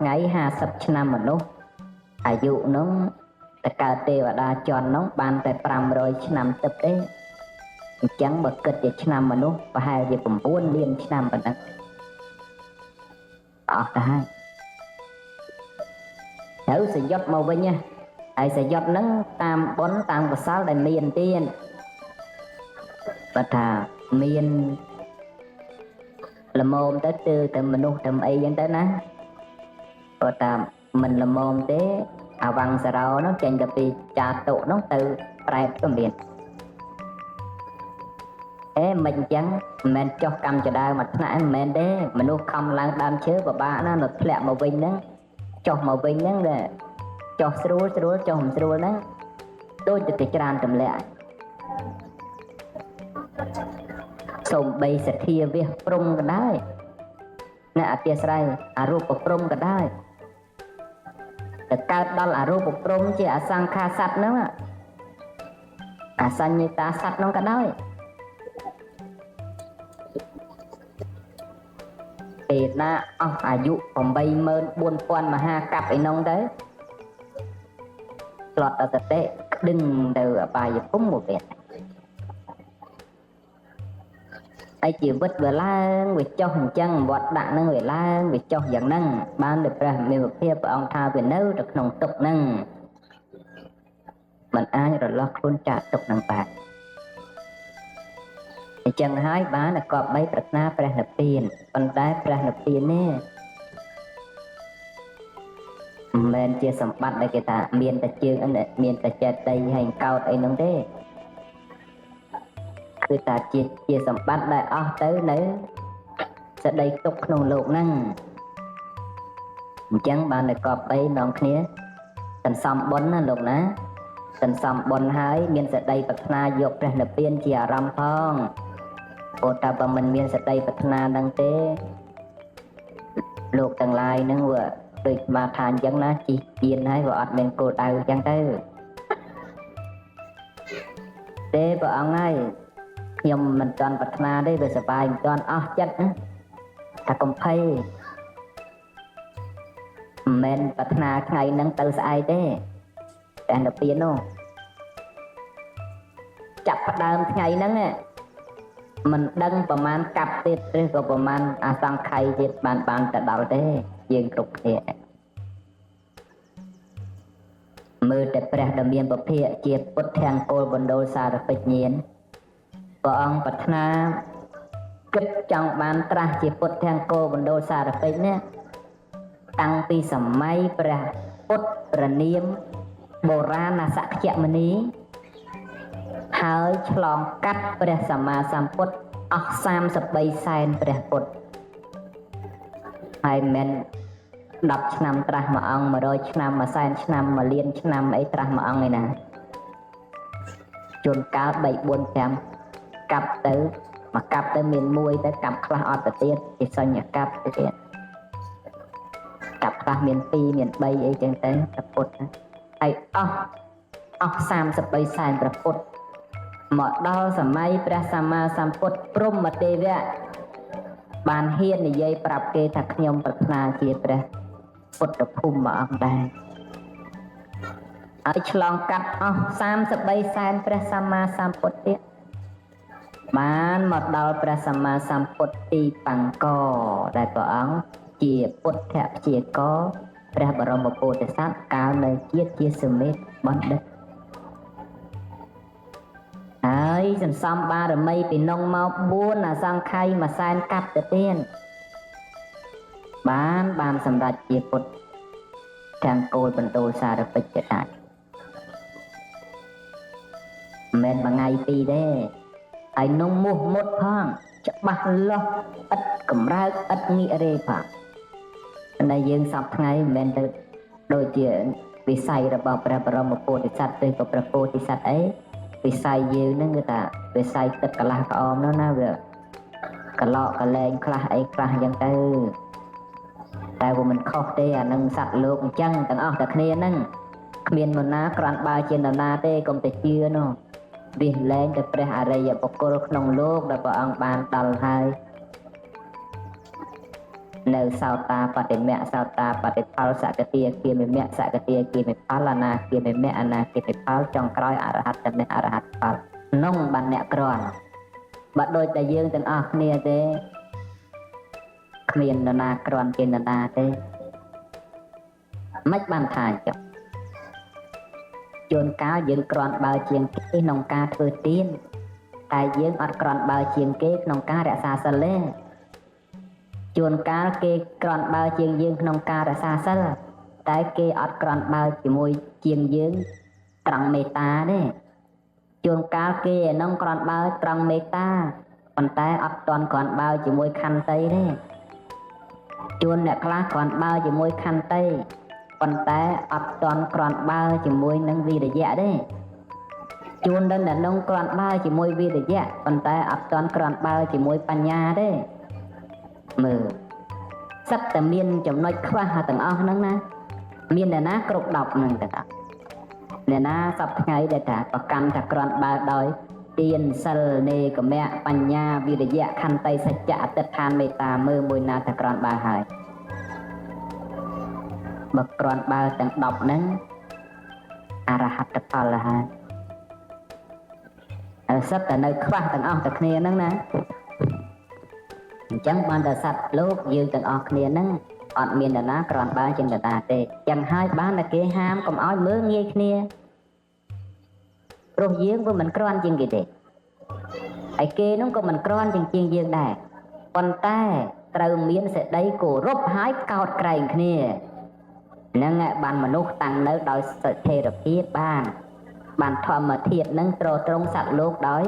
ថ្ងៃ50ឆ្នាំមនុស្សអាយុនោះតកើតទេវតាជន់នោះបានតែ500ឆ្នាំទឹកទេអញ្ចឹងបើគិតជាឆ្នាំមនុស្សប្រហែលជា9លានឆ្នាំប៉ុណ្ណឹងអស់ទៅហើយត្រូវសយុទ្ធមកវិញហើយសយុទ្ធហ្នឹងតាមបុណ្យតាមកុសលដែលមានទៀតបើថាមានល្មមទៅមនុស្សទៅអីចឹងទៅណាបើតាមមិនល្មមទេអាវ៉ាំងសារោនោះចេញទៅពីចាតុនោះទៅប្រែតក៏មានមិនអញ្ចឹងមិនមែនចុះកម្មចដើមកថ្នាក់មិនមែនទេមនុស្សខំឡើងដើមឈើពិបាកណាស់នៅធ្លាក់មកវិញហ្នឹងចុះមកវិញហ្នឹងចុះស្រួលចុះមិនស្រួលហ្នឹងដូចទៅច្រានទម្លាក់សូមបីសទ្ធាវះព្រំក៏ដែរអ្នកអធិស្ឋានអរូបព្រំក៏ដែរទៅកើតដល់អរូបព្រំជាអសង្ខារសត្វហ្នឹងអសញ្ញតាសត្វហ្នឹងក៏ដែរពេលណាអស់អាយុ84000មហាកັບឯនោះទៅផ្លត់ទៅតេដឹងទៅអបាយភូមិមកទៀតហើយជីវិតវាឡើងវាចុះអញ្ចឹងវត្តដាក់នឹងវាឡើងវាចុះយ៉ាងហ្នឹងបានដោយព្រះមេវភាពព្រះអង្គថាវានៅទៅក្នុងទុកហ្នឹងមិនអាចរលាស់ខ្លួនចាកទុកហ្នឹងបានអញ្ចឹងហើយបានគប្បីប្រាថ្នាព្រះនិព្វានប៉ុន្តែព្រះនិព្វាននេះមិនមែនជាសម្បត្តិដែលគេថាមានតែជើងមានតែចេតិយហើយកោតអីហ្នឹងទេគឺថាជាសម្បត្តិដែលអស់ទៅនៅសេចក្តីទុកក្នុងលោកហ្នឹងអញ្ចឹងបានតែគប្បីនាំគ្នាសន្សំបុណ្យណាលោកណាសន្សំបុណ្យហើយមានសេចក្តីប្រាថ្នាយកព្រះនិព្វានជាអារម្មណ៍ផងព្រោះតែបើមិនមានសេចក្តីប្រាថ្នាហ្នឹងទេលោកទាំងឡាយហ្នឹងវាដូចមកថាអញ្ចឹងណាជីទៀនហើយវាអត់មានគោលដៅអញ្ចឹងទៅទេព្រះអង្គហើយខ្ញុំមិនទាន់ប្រាថ្នាទេវាសប្បាយមិនទាន់អស់ចិត្តណាថាកំភៃមិនមែនប្រាថ្នាថ្ងៃហ្នឹងទៅស្អែកទេតែនៅពីនោះចាប់ផ្ដើមថ្ងៃហ្នឹងមិនដឹងប្រមាណកាប់ទៀតឬក៏ប្រមាណអសង្ខ័យទៀតបានទៅដល់ទេយើងគ្រប់គ្នាមើលតែព្រះដ៏មានពភៈជាពុទ្ធង្គោលបណ្ដូលសារពេជ្ញញាណព្រះអង្គប្រាថ្នាគិតចង់បានត្រាស់ជាពុទ្ធង្គោលបណ្ដូលសារពេជ្ញនេះតាំងពីសម័យព្រះពុទ្ធព្រះនាមបុរាណសក្យមុនីហើយឆ្លងកាត់ព្រះសម្មាសម្ពុទ្ធអស់33សែនព្រះពុទ្ធហើយមិន10ឆ្នាំត្រាស់មួយអង្គ100ឆ្នាំ1សែនឆ្នាំ1លានឆ្នាំអីត្រាស់មួយអង្គឯណាជួនកាល3 4 5កាប់ទៅមកកាប់ទៅមានមួយទៅកាប់ខ្លះអត់ទៅទៀតជាសញ្ញកាប់ទៅទៀតកាប់ខ្លះមាន2មាន3អីចឹងទៅព្រះពុទ្ធហើយអស់33សែនព្រះពុទ្ធមកដល់សម័យព្រះសម្មាសម្ពុទ្ធព្រហ្មទេវៈបានហ៊ាននិយាយប្រាប់គេថាខ្ញុំប្រាថ្នាជាព្រះពុទ្ធភូមិមួយអង្គដែរហើយឆ្លងកាត់អស់33សែនព្រះសម្មាសម្ពុទ្ធទៀតបានមកដល់ព្រះសម្មាសម្ពុទ្ធទីបង្កដែលព្រះអង្គជាពុទ្ធព្យាករព្រះបរមពុទ្ធសាសនាកាលនៅជាតិជាសមេតបណ្ឌិតហើយសន្សំបារមីពីនងមក4អសង្ខ័យមួយសែនកាប់ទៅទៀតបានសម្រេចជាពុទ្ធទាំងគោលបណ្ដូលសារពេជ្ជដែរមិនមែនមួយថ្ងៃពីរទេហើយនំមោះមុតផងច្បាស់លាស់ឥតកម្រើកឥតងាករេផងតែយើងសពថ្ងៃមិនមែនទៅដូចជាវិស័យរបស់ព្រះបរមពុទ្ធិសត្វទេក៏ព្រះពោធិសត្វអីវិស័យយើងហ្នឹងគឺថាវិស័យទឹកកន្លះក្អមនោះណាវាកឡកកលែងខ្លះអីខ្លះអញ្ចឹងទៅតែវាមិនខុសទេអានឹងសត្វលោកអញ្ចឹងទាំងអស់តែគ្នាហ្នឹងគ្មាននរណាក្រាន់បើជានរណាទេកុំតែជឿនោះវាលែងតែព្រះអរិយបុគ្គលក្នុងលោកដែលព្រះអង្គបានដល់ហើយ នៅសោតាបតិមៈសោតាបតិផលសកតិគាមិមៈសកតិគាមិផលអនាគាមិមៈអនាគាមិផលចុងក្រោយអរហត្តមេអរហត្តផលនោះបានអ្នកក្រន់បើដូចតែយើងទាំងអស់គ្នាទេគ្មាននរណាក្រន់ជានរណាទេមិនបានថាចុះជួនកាលយើងក្រន់បើជាងគេក្នុងការធ្វើទានតែយើងអត់ក្រន់បើជាងគេក្នុងការរក្សាសិលទេជួនកាលគេក្រន់បើជាងយើងក្នុងការរក្សាសិលតែគេអត់ក្រន់បើជាមួយជាងយើងត្រង់មេត្តាទេជួនកាលគេឯនោះក្រន់បើត្រង់មេត្តាប៉ុន្តែអត់ទាន់ក្រន់បើជាមួយខន្តីទេជួនអ្នកខ្លះក្រន់បើជាមួយខន្តីប៉ុន្តែអត់ទាន់ក្រន់បើជាមួយនឹងវិរិយៈទេជួនដល់អ្នកនោះក្រន់បើជាមួយវិរិយៈប៉ុន្តែអត់ទាន់ក្រន់បើជាមួយបញ្ញាទេមើលសិតតែមានចំណុចខ្វះទាំងអស់ហ្នឹងណាមានអ្នកណាគ្រប់10ហ្នឹងទាំងអស់អ្នកណាសពថ្ងៃដែលថាប្រកាន់ថាក្រន់បើដោយទានសិលនេកមៈបញ្ញាវិរិយៈខន្តីសច្ចៈអតិដ្ឋានមេត្តាមើលមួយណាថាក្រន់បើហើយបើក្រន់បើទាំង10ហ្នឹងអរហត្តផលហើយសិតតែនៅខ្វះទាំងអស់តែគ្នាហ្នឹងណាអញ្ចឹងបានតែសត្វលោកយើងទាំងអស់គ្នាហ្នឹងអត់មាននរណាក្រន់បើជាងនរណាទេចឹងហើយបានតែគេហាមកុំឲ្យមើលងាយគ្នាព្រោះយើងវាមិនក្រន់ជាងគេទេហើយគេនោះក៏មិនក្រន់ជាងយើងដែរប៉ុន្តែត្រូវមានសេចក្តីគោរពហើយកោតក្រែងគ្នាហ្នឹងបានមនុស្សតាំងនៅដោយស្ថិរភាពបានធម្មធាតុនឹងត្រត្រង់សត្វលោកដោយ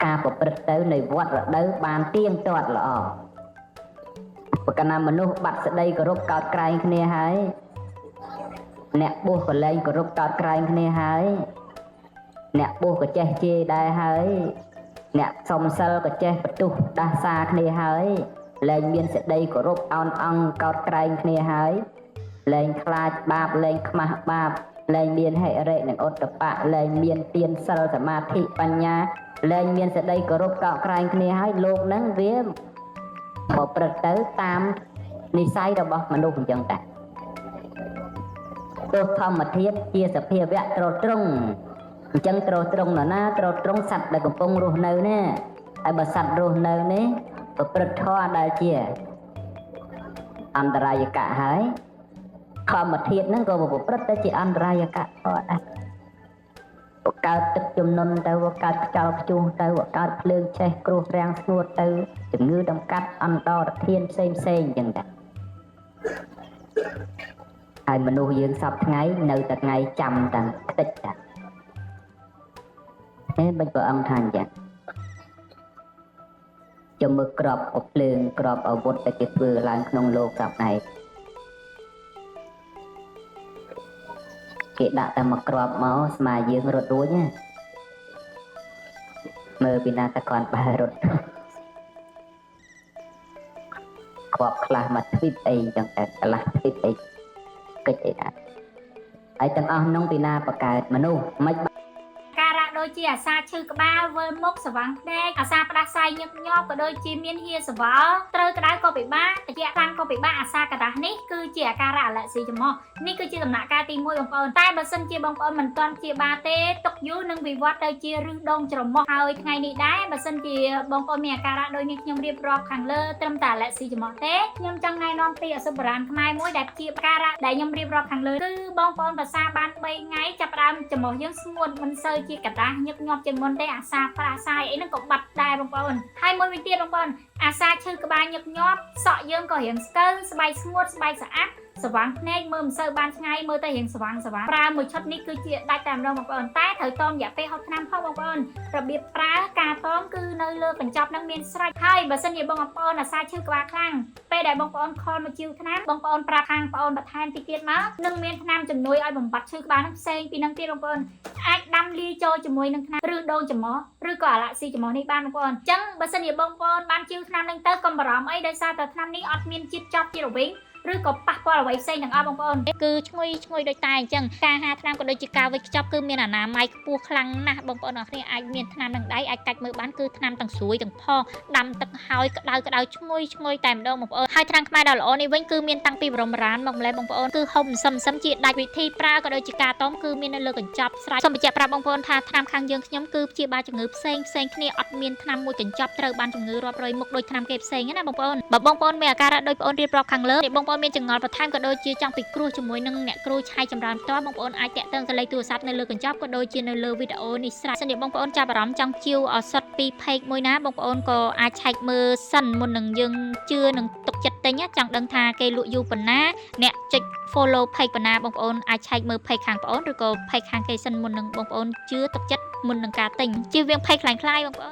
ការប្រព្រឹត្តទៅនៃវត្តរដូវបានទៀងទាត់ល្អប្រកាសណាមនុស្សបាត់សេចក្តីគោរពកោតក្រែងគ្នាហើយអ្នកបួសក៏លែងគោរពកោតក្រែងគ្នាហើយអ្នកបួសក៏ចេះជេរដែរហើយអ្នកសុំសិលក៏ចេះបន្ទុះដាសាគ្នាហើយលែងមានសេចក្តីគោរពអោនអង្គកោតក្រែងគ្នាហើយលែងខ្លាចបាបលែងខ្មាស់បាបលែងមានហិរិនិងឧត្តបៈលែងមានទានសិលសមាធិបញ្ញាលែងមានសេចក្តីគោរពកោតក្រែងគ្នាហើយលោកហ្នឹងវាប្រព្រឹត្តទៅតាមនិស្ស័យរបស់មនុស្សអញ្ចឹងតែទោះធម្មធាតុជាសភាវៈត្រត្រង់អញ្ចឹងត្រត្រង់ណាត្រត្រង់សត្វដែលកំពុងរស់នៅនេះហើយបើសត្វរស់នៅនេះប្រព្រឹត្តធម៌ដែលជាអន្តរាយកៈហើយធម្មធាតុហ្នឹងក៏ប្រព្រឹត្តទៅជាអន្តរាយកៈធម៌ដែរកើតទឹកជំនន់ទៅកើតខ្យល់ព្យុះទៅកើតភ្លើងឆេះគ្រោះរាំងស្ងួតទៅជំងឺដំកាត់អន្តរធានផ្សេងអញ្ចឹងដែរហើយមនុស្សយើងសពថ្ងៃនៅតែថ្ងៃចាំតាំងខ្ទេចតាមិនព្រះអង្គថាអញ្ចឹងចាំមើលក្របកភ្លើងក្របអាវុធដែលគេធ្វើឡើងក្នុងលោកសពថ្ងៃគេដាក់តែមកក្របមកស្មាយើងរត់រួចណាមើលពីណាតែគាត់បែររត់ក្របខ្លះមកទ្វីបអីចឹងតែកន្លះទ្វីបអីកិច្ចអីដែរហើយទាំងអស់នោះពីណាបកើតមនុស្សមិនការៈដូចជាអាសាឈឺក្បាលវិលមុខស្វាំងភ្នែកអាសាផ្ដាសាយញឹកញាប់ក៏ដូចជាមានហៀសវល់ត្រូវក្តៅក៏ពិបាកត្រជាក់ខ្លាំងក៏ពិបាកអាសាកតាសនេះគឺជាអាការៈអលស៊ីចំោះនេះគឺជាដំណាក់កាលទី1បងប្អូនតែបើសិនជាបងប្អូនមិនទាន់ព្យាបាលទេទុកយូរនឹងវិវត្តទៅជារឹសដងច្រមុះហើយថ្ងៃនេះដែរបើសិនជាបងប្អូនមានអាការៈដូចនេះខ្ញុំរៀបរាប់ខាងលើត្រឹមតែអលស៊ីចំោះទេខ្ញុំចង់ណែនាំពីអសុបបុរាណខ្មែរមួយដែលជាការៈដែលខ្ញុំរៀបរាប់ខាងលើគឺបងប្អូនភាសាបាន3ថ្ងៃចាប់ផ្ដើមច្រមុះយើងស្ងួតមិនសូវជាកតាសញឹកញាប់ជាងមុនទេអាសាប្រាសាយអីហ្នឹងក៏បាត់ដែរបងប្អូនហើយមួយវិញទៀតបងប្អូនអាសាឈឺក្បាលញឹកញាប់សក់យើងក៏រៀងស្កើស្បែកស្ងួតស្បែកស្អាតស្វាងភ្នែកមើលមិនសូវបានឆ្ងាយមើលទៅរៀងស្វាងប្រើមួយឈុតនេះគឺជាដាច់តែម្ដងបងប្អូនតែត្រូវតមរយៈពេល60ឆ្នាំផងបងប្អូនរបៀបប្រើការតមគឺនៅលើកញ្ចប់នឹងមានស្រេចហើយបើសិនជាបងប្អូនអាសាឈឺក្បាលខ្លាំងពេលដែលបងប្អូនខលមកជីវថ្នាំបងប្អូនប្រាប់ខាងបងប្អូនបន្ថែមតិចទៀតមកនឹងមានថ្នាំជំនួយឲ្យបំបត្តិឈឺក្បាលនឹងផ្សេងពីនឹងទៀតបងប្អូនអាចដាំលាយចូលជាមួយនឹងថ្នាំឬដូងច្រមុះឬក៏អាឡាក់ស៊ីច្រមុះនេះបានបងប្អូនអញ្ចឹងបើសិនជាបងប្អូនបានជីវថ្នាំនឹងទៅកុំបារម្ភអីដោយសារតែថ្នាំនេះអត់មានជាតិចប់ជាតិរវិញ ឬក៏ប៉ះពាល់អ្វីផ្សេងទាំងអស់បងប្អូនគឺឈ្ងុយដូចតែអញ្ចឹងការហាថ្នាំក៏ដូចជាការវេចខ្ចប់គឺមានអនាម័យខ្ពស់ខ្លាំងណាស់បងប្អូនអរគ្នាអាចមានថ្នាំនឹងដៃអាចកាច់មើលបានគឺថ្នាំទាំងស្រួយទាំងផដាំទឹកហើយក្តៅឈ្ងុយតែម្ដងបងប្អូនហើយថ្នាំខ្មែរដ៏ល្អនេះវិញគឺមានតាំងពីបរមរានមកម្លេះបងប្អូនគឺហុំសឹមជាដាច់វិធីប្រើក៏ដូចជាការតមគឺមាននៅលើកញ្ចប់ស្រេចសូមបញ្ជាក់ប្រាប់បងប្អូនថាថ្នាំខាងយើងខ្ញុំគឺព្យាបាលជំងឺផ្សេងគ្នាអត់មានថ្នាំមួយកញ្ចប់ត្រូវបានជំងឺរាប់រយមុខដូចថ្នាំគេផ្សេងណាបងប្អូនបើបងប្អូនមានអាការៈដូចបងប្អូនរៀបរាប់ខាងលើបងប្អូនមានចង្អល់បន្ថែមក៏ដូចជាចង់ពិគ្រោះជាមួយនឹងអ្នកគ្រូឆាយចម្រើនផ្ទាល់បងប្អូនអាចតាក់ទងទៅលេខទូរស័ព្ទនៅលើកញ្ចប់ក៏ដូចជានៅលើវីដេអូនេះស្រេចសិនជាបងប្អូនចាប់អារម្មណ៍ចង់ជាវឱសថពីផេកមួយណាបងប្អូនក៏អាចឆែកមើលសិនមុននឹងយើងជឿនឹងទុកចិត្តទិញចង់ដឹងថាគេលក់យូរប៉ុណ្ណាអ្នកចុច follow page ប៉ុណ្ណាបងប្អូនអាចឆែកមើល page ខាងប្អូនឬក៏ page ខាងគេសិនមុននឹងបងប្អូនជឿទុកចិត្តមុននឹងការទិញជៀសវាង page ខ្លាំងៗបងប្អូន